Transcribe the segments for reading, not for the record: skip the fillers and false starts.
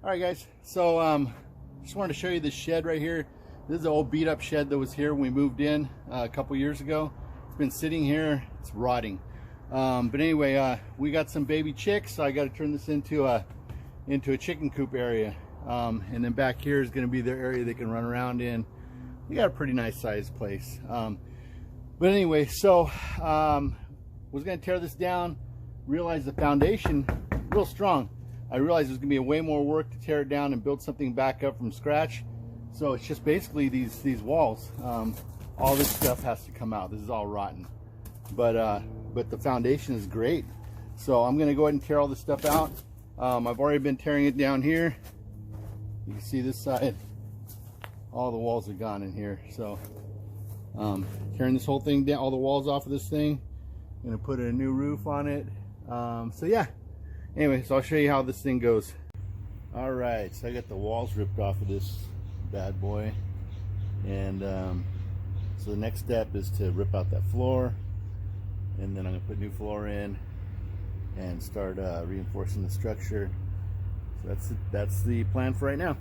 All right, guys. So just wanted to show you this shed right here. This is an old beat up shed that was here when we moved in a couple years ago. It's been sitting here. It's rotting. But anyway, we got some baby chicks, so I got to turn this into a chicken coop area. And then back here is going to be their area they can run around in. We got a pretty nice sized place. But anyway, so was going to tear this down. Realized the foundation real strong. I realized there's gonna be way more work to tear it down and build something back up from scratch. So it's just basically these walls. All this stuff has to come out. This is all rotten, but the foundation is great. So I'm gonna go ahead and tear all this stuff out. I've already been tearing it down here. You can see this side. All the walls are gone in here. So tearing this whole thing down, all the walls off of this thing. I'm gonna put a new roof on it. So yeah. Anyway, so I'll show you how this thing goes. All right, so I got the walls ripped off of this bad boy. And so the next step is to rip out that floor. And then I'm gonna put new floor in and start reinforcing the structure. So that's the plan for right now.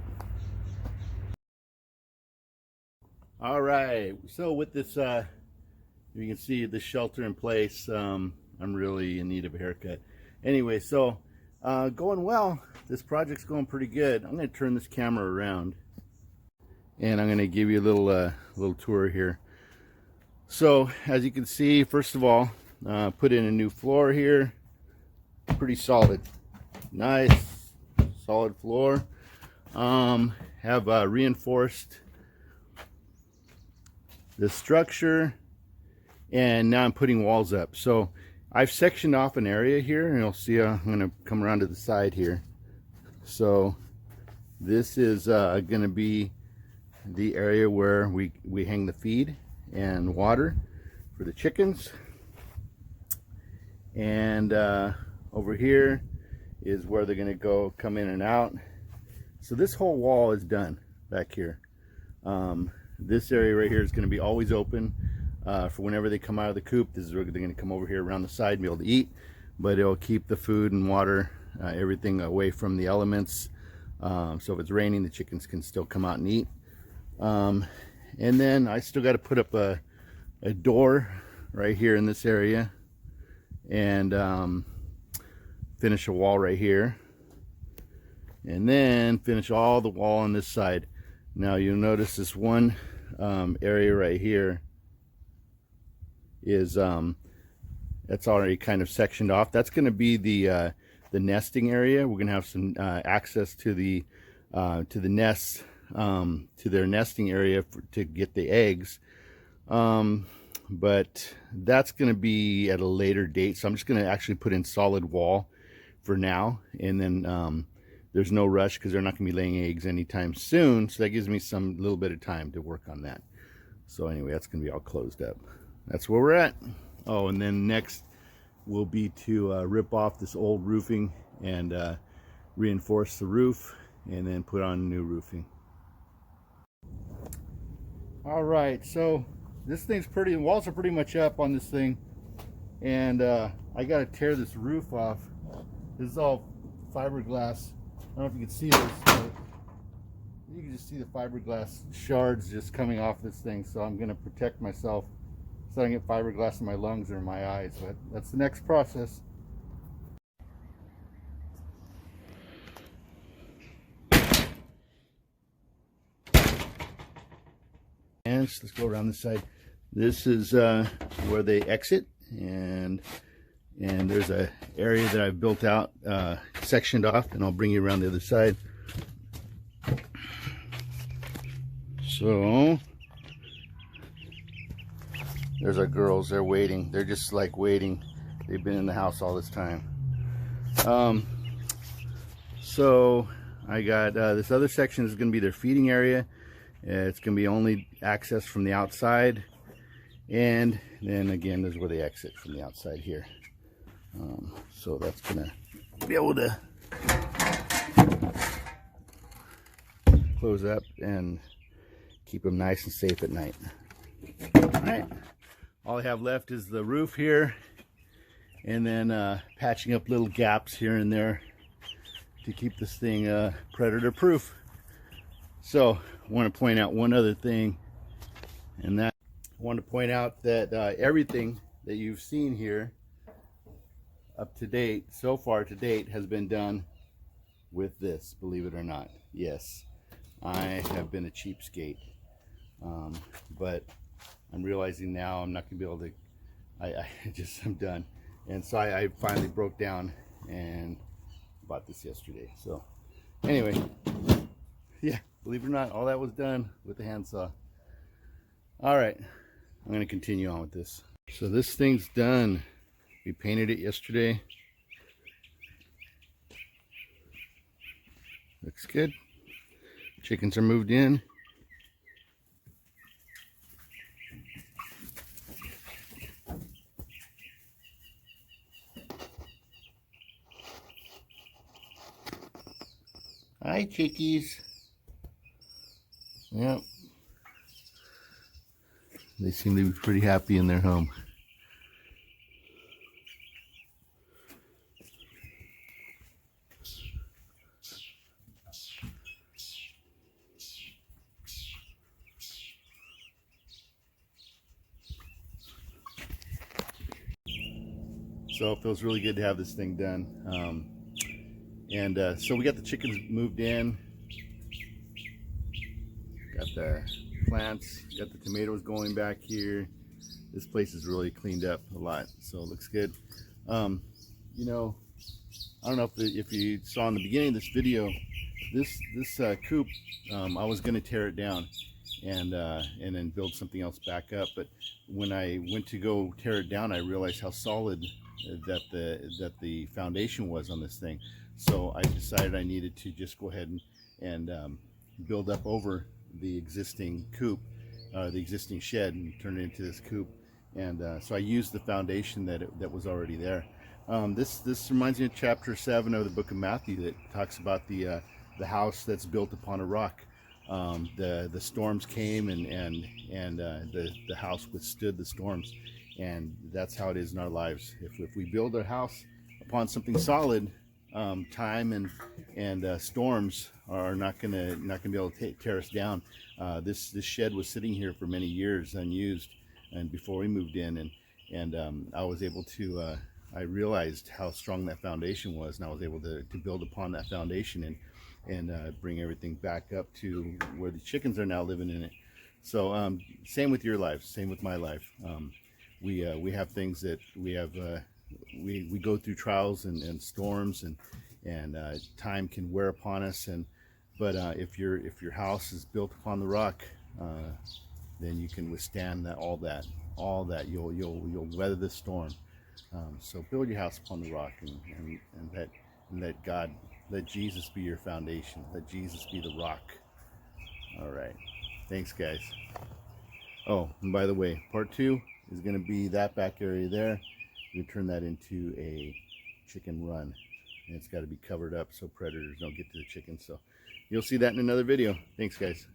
All right, so with this, you can see the shelter in place. I'm really in need of a haircut. Anyway, so going well. This project's going pretty good. I'm going to turn this camera around and I'm going to give you a little tour here. So as you can see, first of all, put in a new floor here. Pretty solid, nice solid floor. Have reinforced the structure, and now I'm putting walls up. So I've sectioned off an area here, and you'll see I'm going to come around to the side here. So this is going to be the area where we hang the feed and water for the chickens. And over here is where they're going to come in and out. So this whole wall is done back here. This area right here is going to be always open. For whenever they come out of the coop. This is where they're going to come over here around the side and be able to eat, but it'll keep the food and water, everything away from the elements. So if it's raining, the chickens can still come out and eat. And then I still got to put up a door right here in this area, and finish a wall right here, and then finish all the wall on this side. Now you'll notice this one area right here is that's already kind of sectioned off. That's going to be the nesting area. We're going to have some access to the nests, to their nesting area to get the eggs, but that's going to be at a later date. So I'm just going to actually put in solid wall for now, and then there's no rush because they're not going to be laying eggs anytime soon, so that gives me some little bit of time to work on that. So anyway, that's going to be all closed up. That's where we're at. Oh, and then next will be to rip off this old roofing and reinforce the roof, and then put on new roofing. All right, so this thing's the walls are pretty much up on this thing, and I got to tear this roof off. This is all fiberglass. I don't know if you can see this, but you can just see the fiberglass shards just coming off this thing. So I'm going to protect myself so I don't get fiberglass in my lungs or in my eyes. But that's the next process. And let's go around this side. This is where they exit, and there's a area that I've built out, sectioned off, and I'll bring you around the other side. So there's our girls. They're waiting. They're just like waiting. They've been in the house all this time. So I got this other section is going to be their feeding area. It's going to be only access from the outside, and then again, there's where they exit from the outside here. So that's going to be able to close up and keep them nice and safe at night. All right, all I have left is the roof here, and then patching up little gaps here and there to keep this thing predator proof. So I want to point out one other thing, and that I want to point out that everything that you've seen here up to date, so far to date, has been done with this, believe it or not. Yes, I have been a cheapskate, but I'm realizing now I'm not gonna be able to, I'm done. And so I finally broke down and bought this yesterday. So anyway, yeah, believe it or not, all that was done with the handsaw. All right, I'm gonna continue on with this. So this thing's done. We painted it yesterday. Looks good. Chickens are moved in. Hi, chickies. Yep. They seem to be pretty happy in their home. So it feels really good to have this thing done. So we got the chickens moved in. Got the plants, got the tomatoes going back here. This place is really cleaned up a lot, so it looks good. You know, I don't know if you saw in the beginning of this video, this coop, I was going to tear it down and then build something else back up. But when I went to go tear it down, I realized how solid that the foundation was on this thing. So I decided I needed to just go ahead and build up over the existing coop, the existing shed, and turn it into this coop. And so I used the foundation that was already there. This reminds me of chapter 7 of the book of Matthew that talks about the house that's built upon a rock. The storms came and the house withstood the storms, and that's how it is in our lives. If we build our house upon something solid, time and storms are not gonna be able to tear us down. This shed was sitting here for many years unused, and before we moved in, and I was able to I realized how strong that foundation was, and I was able to build upon that foundation and bring everything back up to where the chickens are now living in it. So same with your life, same with my life. We have things that we go through trials and storms, and time can wear upon us, but if your house is built upon the rock, then you can withstand all that. You'll weather the storm. So build your house upon the rock, and let Jesus be your foundation. Let Jesus be the rock. All right. Thanks, guys. Oh, and by the way, part 2 is going to be that back area there. We turn that into a chicken run, and it's got to be covered up so predators don't get to the chickens. So you'll see that in another video. Thanks, guys.